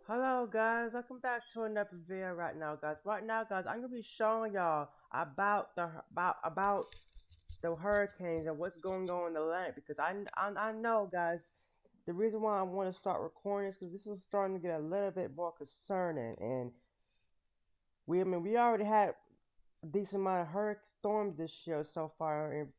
Hello guys, welcome back to another video right now guys. Right now guys, I'm gonna be showing y'all about the hurricanes and what's going on in the land because I know guys, the reason why I want to start recording is because this is starting to get a little bit more concerning, and we already had a decent amount of hurricane storms this year so far, and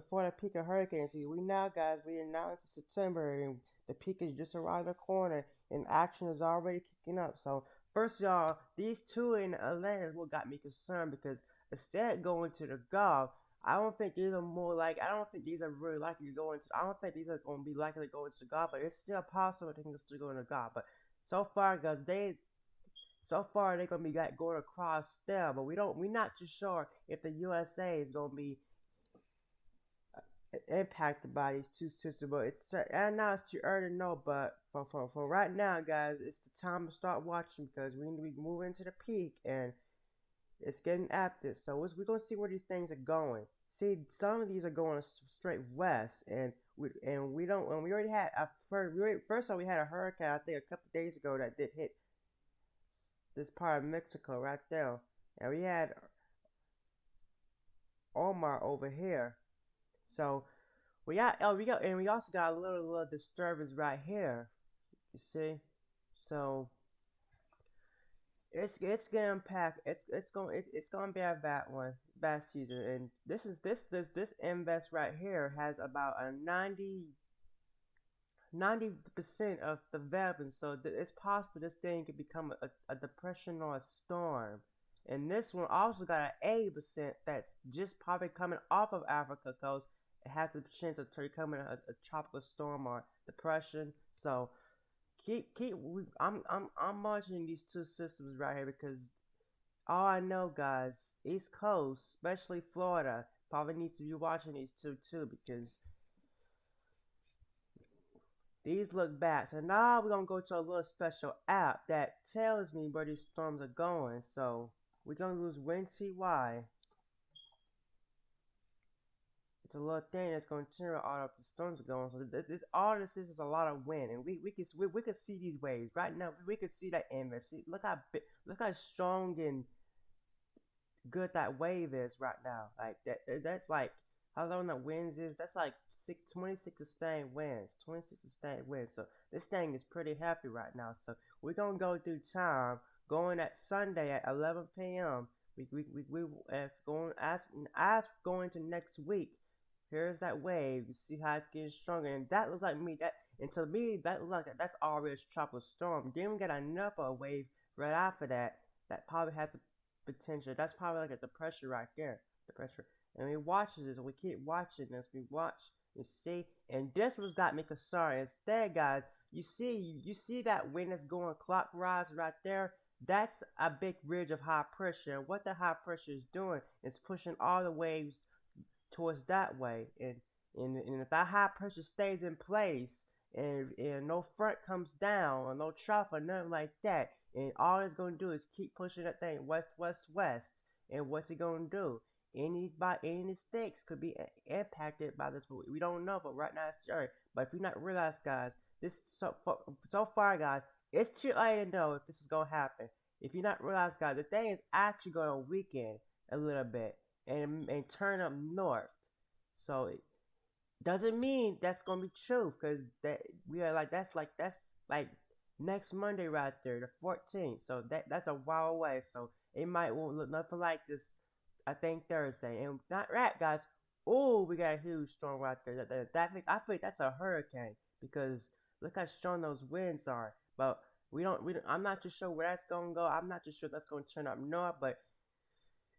for the peak of hurricane season. We are now into September, and the peak is just around the corner, and action is already kicking up. So first, y'all, these two in Atlanta is what got me concerned because instead of going to the Gulf, I don't think these are really likely to go into. I don't think these are going to be likely to go into the Gulf, but it's still possible they can still go into the Gulf. But so far, guys, so far they're gonna be like going across there, but we're not too sure if the USA is gonna be impacted by these two systems. But it's and now it's too early to know. But for right now, guys, it's the time to start watching because we need to be moving into the peak and it's getting active. So we're gonna see where these things are going. See, some of these are going straight west, and we don't. And we already had first time we had a hurricane I think a couple days ago that did hit this part of Mexico right there. And we had Omar over here. So we also got a little disturbance right here. You see? So it's gonna pack. It's gonna be a bad season. And this invest right here has about a 90% of developing, so it's possible this thing could become a depression or a storm. And this one also got an 80% that's just probably coming off of Africa coast. It has a chance of becoming a tropical storm or depression. So I'm watching these two systems right here because all I know, guys, East Coast, especially Florida, probably needs to be watching these two too because these look bad. So now we're gonna go to a little special app that tells me where these storms are going. So we're gonna use WindCY. It's a little thing that's gonna tell all of the storms are going. So all this is a lot of wind, and we can see these waves right now. We can see that image. See, look how strong and good that wave is right now. Like that's like how long that winds is. That's like 26 sustained winds. 26 sustained winds. So this thing is pretty heavy right now. So we're gonna go through time going at Sunday at 11 p.m. We as going to next week. Here's that wave. You see how it's getting stronger, and that looks like me. That and to me that looks like that's already a tropical storm. Then we get another wave right after that. That probably has a potential. That's probably like a depression right there. Depression. And we watch this, and we keep watching this. We watch and see, and this was got me concerned. Instead, guys, you see that wind that's going clockwise right there. That's a big ridge of high pressure. And what the high pressure is doing is pushing all the waves towards that way. And if that high pressure stays in place and no front comes down or no trough or nothing like that, and all it's gonna do is keep pushing that thing west, west, west. And what's it gonna do? Any states could be impacted by this. We don't know, but right now it's scary. But if you not realize, guys, this so far, guys, it's too early to know if this is gonna happen. If you not realize, guys, the thing is actually gonna weaken a little bit and turn up north. So it doesn't mean that's gonna be true because that we are like that's like next Monday right there, the 14th. So that's a while away. So it might won't look nothing like this. I think Thursday, and not right, guys. Oh, we got a huge storm right there. I think that's a hurricane because look how strong those winds are. But I'm not too sure where that's gonna go. I'm not too sure that's gonna turn up north, but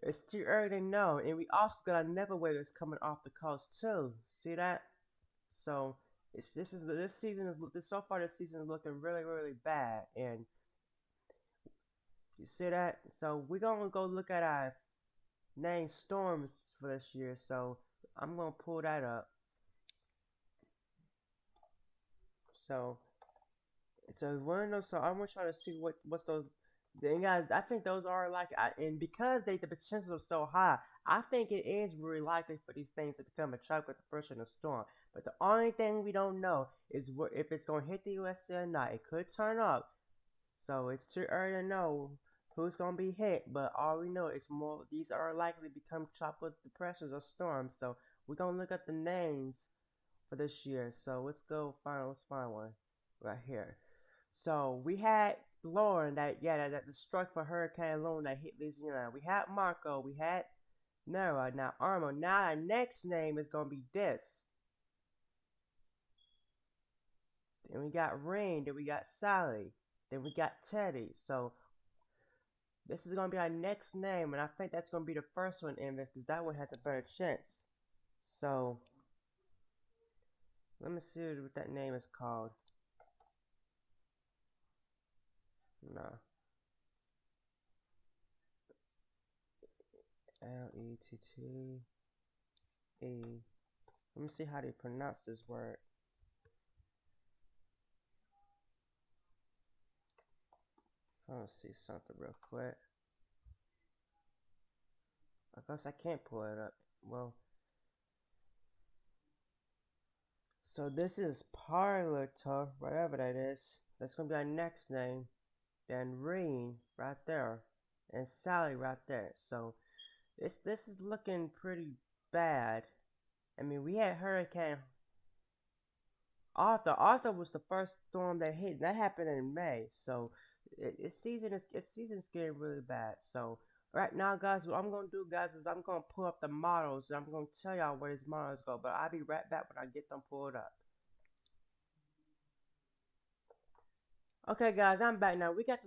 it's too early to know. And we also got another wave that's coming off the coast too. See that? So this season is this so far this season is looking really bad. And you see that? So we're gonna go look at our named storms for this year. So I'm gonna pull that up. So so I'm gonna try to see what's those. Then guys, I think those are like, and because the potential is so high, I think it is really likely for these things to become a tropical depression or storm. But the only thing we don't know is if it's gonna hit the USA or not. It could turn up So it's too early to know who's gonna be hit, but all we know is more these are likely to become tropical depressions or storms. So we're gonna look at the names for this year. So let's find one right here. So we had Lauren that struck for Hurricane Lauren that hit Louisiana. We had Marco, we had Nara, now Armo. Now our next name is gonna be this. Then we got Rain, then we got Sally, then we got Teddy. So this is gonna be our next name, and I think that's gonna be the first one in this because that one has a better chance. So let me see what that name is called. No. Lettee. Let me see how they pronounce this word. I want to see something real quick. I guess I can't pull it up. Well, so this is Parlota, whatever that is. That's gonna be our next name. Then Reen right there, and Sally right there. So this is looking pretty bad. I mean, we had Hurricane Arthur. Arthur was the first storm that hit. That happened in May. So its season's getting really bad. So right now, guys, what I'm gonna do, guys, is I'm gonna pull up the models and I'm gonna tell y'all where these models go. But I'll be right back when I get them pulled up. Okay, guys, I'm back now. We got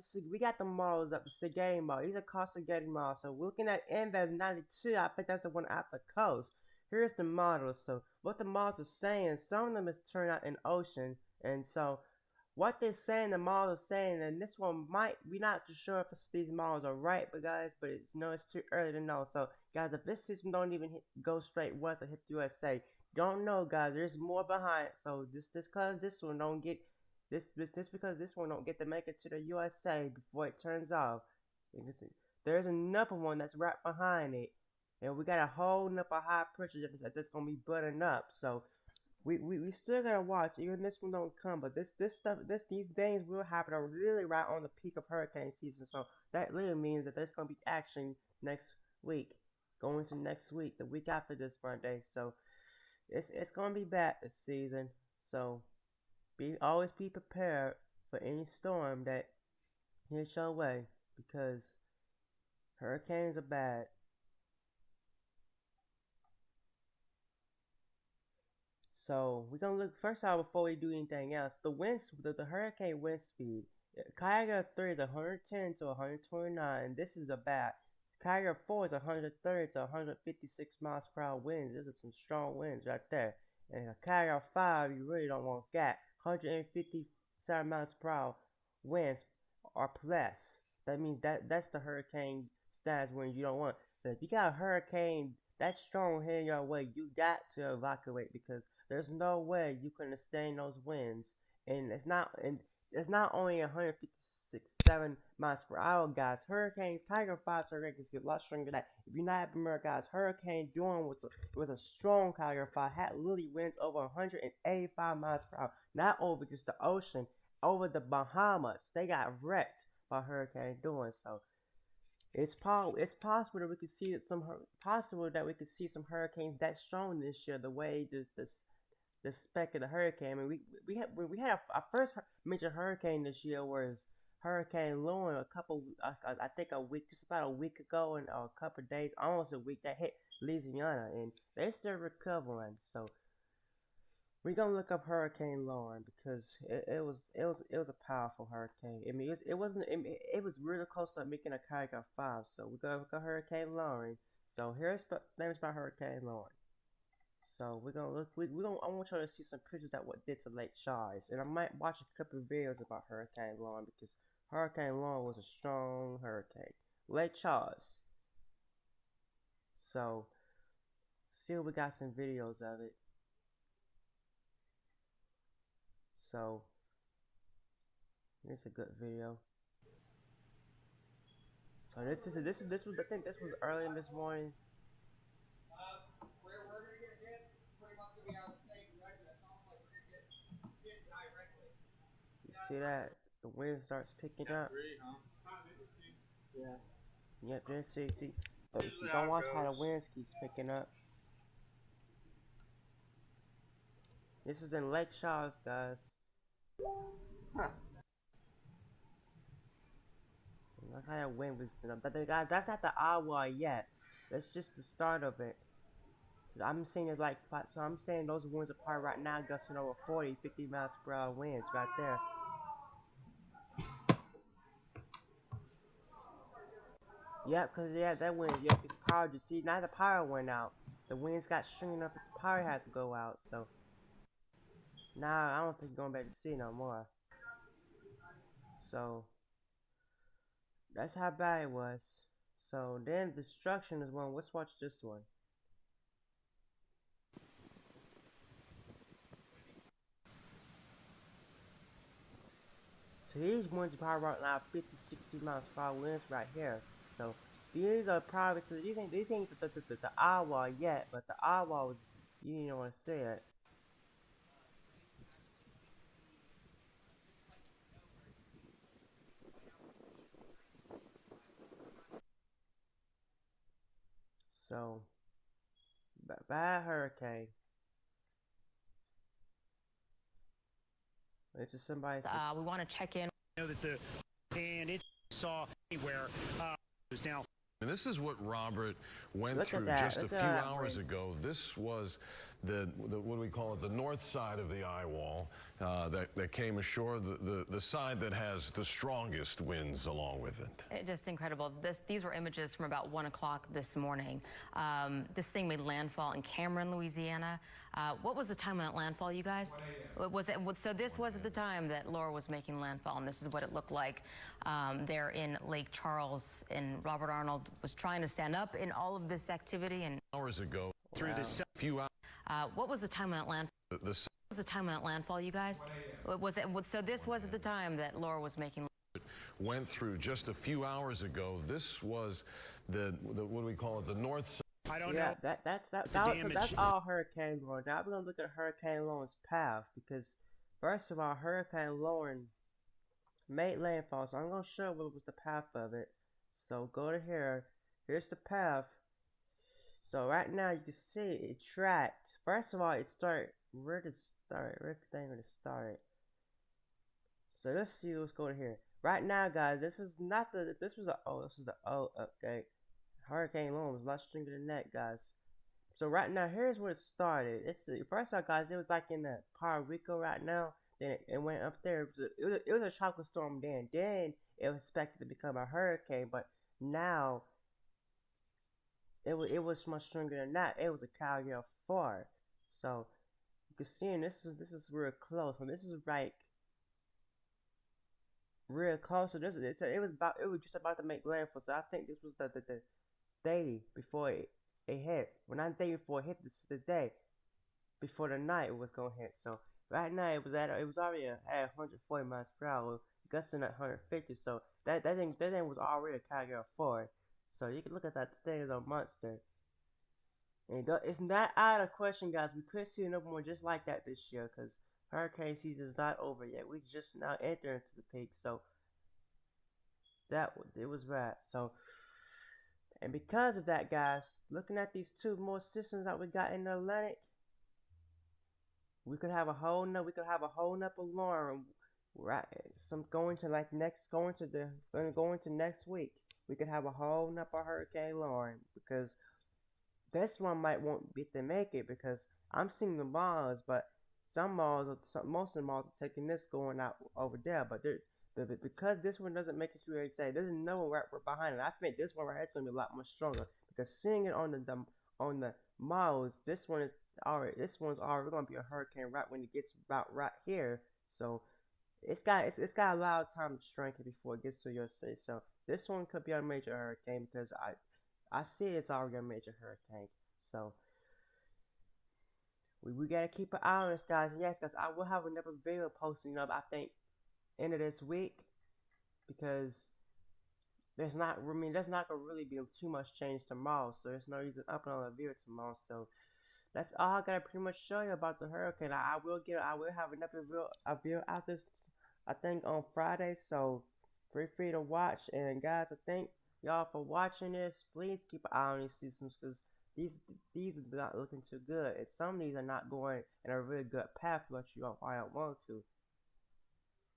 the models up. The Sagani model. These are called Sagani models. So we're looking at Index 92. I think that's the one out the coast. Here's the models. So what the models are saying, some of them is turned out in ocean, and so what they're saying, the models are saying, and this one might we're not too sure if these models are right, but guys, but it's too early to know. So guys, if this system don't even go straight west or hit the USA, don't know, guys. There's more behind. So this cause this one don't get this because this one don't get to make it to the USA before it turns off. You can see there's another one that's right behind it, and we got a whole nother high pressure that's gonna be buttering up. So we still gotta watch. Even this one don't come, but this stuff these things will happen really right on the peak of hurricane season. So that really means that there's gonna be action next week, going to next week, the week after this Monday. So it's gonna be bad this season. So always be prepared for any storm that hits your way because hurricanes are bad. So we're gonna look first out before we do anything else. The hurricane wind speed. Kayaga 3 is 110 to 129. This is a bad. Kayaga 4 is 130 to 156 miles per hour winds. These are some strong winds right there. And a Kayaga 5, you really don't want that. 157 miles per hour winds or plus. That means that's the hurricane stats when you don't want. So if you got a hurricane that strong heading your way, you got to evacuate because there's no way you can sustain those winds. And it's not only 157 miles per hour, guys. Hurricanes, Tiger 5 hurricanes get a lot stronger than that. If you're not familiar, guys, Hurricane Dawn was a strong Tiger 5, had literally winds over 185 miles per hour. Not over just the ocean, over the Bahamas. They got wrecked by Hurricane Dawn. So it's possible that we could see some hurricanes that strong this year. The way the spec of the hurricane. I mean, we had our first major hurricane this year was Hurricane Lauren I think just about a week ago, and a couple of days, almost a week, that hit Louisiana, and they're still recovering. So we're gonna look up Hurricane Lauren because it was a powerful hurricane. I mean, it was really close to making a Kayak 5. So we're gonna look at Hurricane Lauren. So here's names about Hurricane Lauren. So we're gonna look. I want y'all to see some pictures that what did to Lake Charles, and I might watch a couple of videos about Hurricane Lauren because Hurricane Lauren was a strong hurricane. Lake Charles. So still we got some videos of it. So here's a good video. So this was I think this was early in this morning. You see that? the wind starts picking up. Yeah. Yep, then see, but Usually how don't it watch how the goes. wind keeps picking up. This is in Lake Charles, guys. Huh. Look how that wind was up. That's not the hour yet. That's just the start of it. So I'm saying it like, so I'm saying those winds are probably right now gusting over 40, 50 miles per hour winds right there. Yep, cause yeah, that wind, yeah, cause the power, you see, now the power went out. The winds got string enough that the power had to go out. So now I don't think you're going back to sea no more. So that's how bad it was. So then destruction is one. Let's watch this one. So these winds are probably right now 50, 60 miles per hour winds right here. So these are probably, so these ain't the hour yet, but the hour was, you didn't want to say it. So, bad hurricane. It's just somebody says, We want to check in. Know that and it saw anywhere is now. And this is what Robert went look at through that. just a Look few at that hours wind. ago. This was the what do we call it? The north side of the eye wall that came ashore. The side that has the strongest winds along with it. Just incredible. These were images from about 1 o'clock this morning. This thing made landfall in Cameron, Louisiana. What was the time of that landfall, you guys? Was it so? This was at the time that Laura was making landfall, and this is what it looked like there in Lake Charles. And Robert Arnold was trying to stand up in all of this activity. And Hours ago, Through this few hours. what was the time of that landfall? The, What was the time of that landfall, you guys? Was it so? This was at the time that Laura was making. went through just a few hours ago. This was the what do we call it? The north side. I don't Yeah, know. so that's all Hurricane Lauren. Now we're gonna look at Hurricane Lauren's path because first of all, Hurricane Lauren made landfall. So I'm gonna show what was the path of it. So go to here. Here's the path. So right now you can see it tracked. First of all, it started. Where did it start? Where's the thing where it started? So let's see. Let's go to here. Right now, guys, this is not the. This was a O. This is the O update. Hurricane Lauren was a lot stronger than that, guys. So right now, here's where it started. It's first off, guys, it was like in the Puerto Rico right now. Then it went up there. It was a tropical storm then. Then it was expected to become a hurricane, but now it was much stronger than that. It was a Category 4. So you can see, this is real close. And this is like real close. So it was just about to make landfall. So I think this was the day before it hit. Well, not the day before it hit. This is the day before the night it was gonna hit. So right now it was already at 140 miles per hour, gusting at 150. So that thing was already a Category 4. So you can look at that. The thing is a monster. And it's not out of question, guys. We could see another one just like that this year because hurricane season is not over yet. We just now enter into the peak. So it was bad. So. And because of that, guys, looking at these two more systems that we got in the Atlantic, we could have a whole nother alarm, right? Some going to like next going to next week. We could have a whole nother hurricane alarm because this one might won't be to make it because I'm seeing the malls, but most of the malls are taking this going out over there, but because this one doesn't make it through, they say there's no one right behind it. I think this one right here is gonna be a lot more stronger because seeing it on the malls, this one's already gonna be a hurricane right when it gets about right here. So it's got a lot of time to strengthen before it gets to your city. So this one could be a major hurricane because I see it's already a major hurricane. So we gotta keep an eye on this, guys. And yes, guys, I will have another video posting up. I think end of this week because there's not gonna really be too much change tomorrow, so there's no reason up on the video tomorrow. So that's all I gotta pretty much show you about the hurricane. I will have another video I think on Friday, so feel free to watch. And guys, I thank y'all for watching this. Please keep an eye on these systems because these are not looking too good, and some of these are not going in a really good path. But you probably don't want to.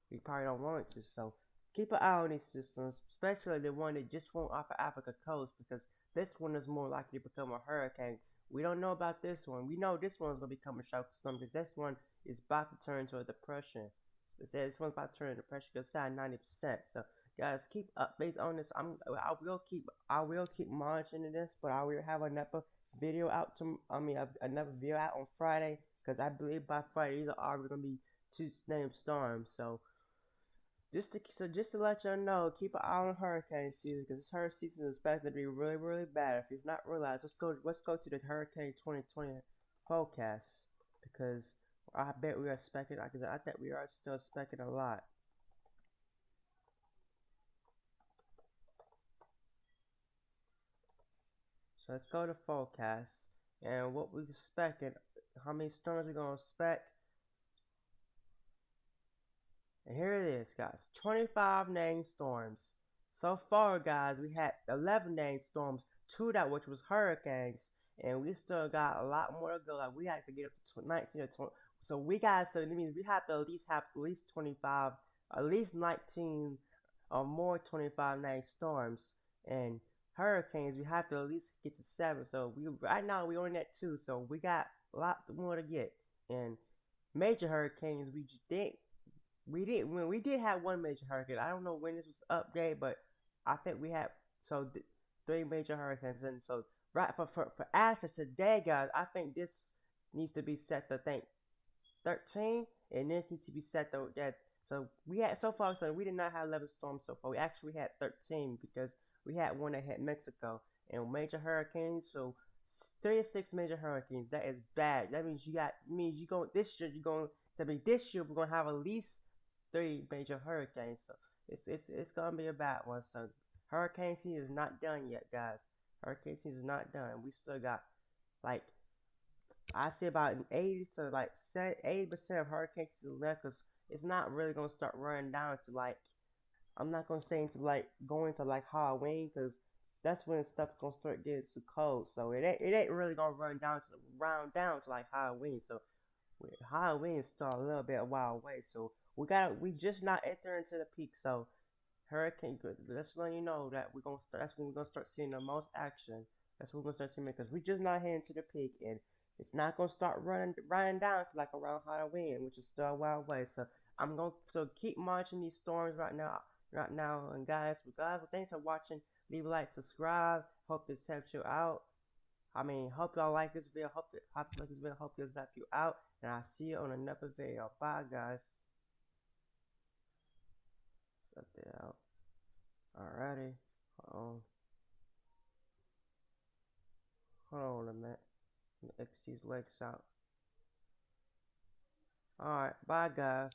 You probably don't want to. So keep an eye on these systems, especially the one that just went off of Africa coast, because this one is more likely to become a hurricane. We don't know about this one. We know this one's gonna become a tropical storm because this one is about to turn into a depression. It says this one's about to turn into depression because it's got 90%. So guys, keep updates on this. I will keep monitoring this, but I will have another video out another video out on Friday because I believe by Friday these are already gonna be two named storms. So just to let y'all know, keep an eye on hurricane season because this hurricane season is expected to be really, really bad. If you've not realized, let's go to the Hurricane 2020 forecast because I bet we are expecting. I think we are still expecting a lot. So let's go to forecast and what we expecting. How many storms we're gonna expect? And here it is, guys. 25 named storms. So far, guys, we had 11 named storms, 2 that which was hurricanes, and we still got a lot more to go. Like we have to get up to 19 or 20. So so that means we have to have at least 25, at least 19 or more 25 named storms. And hurricanes, we have to at least get to 7. So right now we only at 2, so we got a lot more to get. And major hurricanes, we did have one major hurricane. I don't know when this was updated, but I think we had 3 major hurricanes. And so right for after today, guys, I think this needs to be set to 13, and this needs to be set to that. So we had so far, so we did not have 11 storms so far. We actually had 13 because we had one that hit Mexico and major hurricanes. So 36 major hurricanes. That is bad. That means this year we're gonna have at least 3 major hurricanes. So it's gonna be a bad one. So hurricane season is not done yet, guys. Hurricane season is not done. We still got like I say about 80% of hurricane season left because it's not really gonna start running down to like I'm not gonna say into like going to like Halloween because that's when stuff's gonna start getting too cold. So it ain't really gonna run down to like Halloween. So Halloween start a little bit a while away. So we just not entering into the peak. So hurricane, let's let you know that that's when we're gonna start seeing the most action. That's when we're gonna start seeing because we just not heading to the peak and it's not gonna start running down to like around Halloween, which is still a while away. So keep marching these storms right now. And guys, thanks for watching. Leave a like, subscribe. Hope this helps you out. Hope y'all like this video. Hope this helps you out. And I'll see you on another video. Bye, guys. Set that out. Alrighty. Hold on a minute. X these legs out. Alright, bye, guys.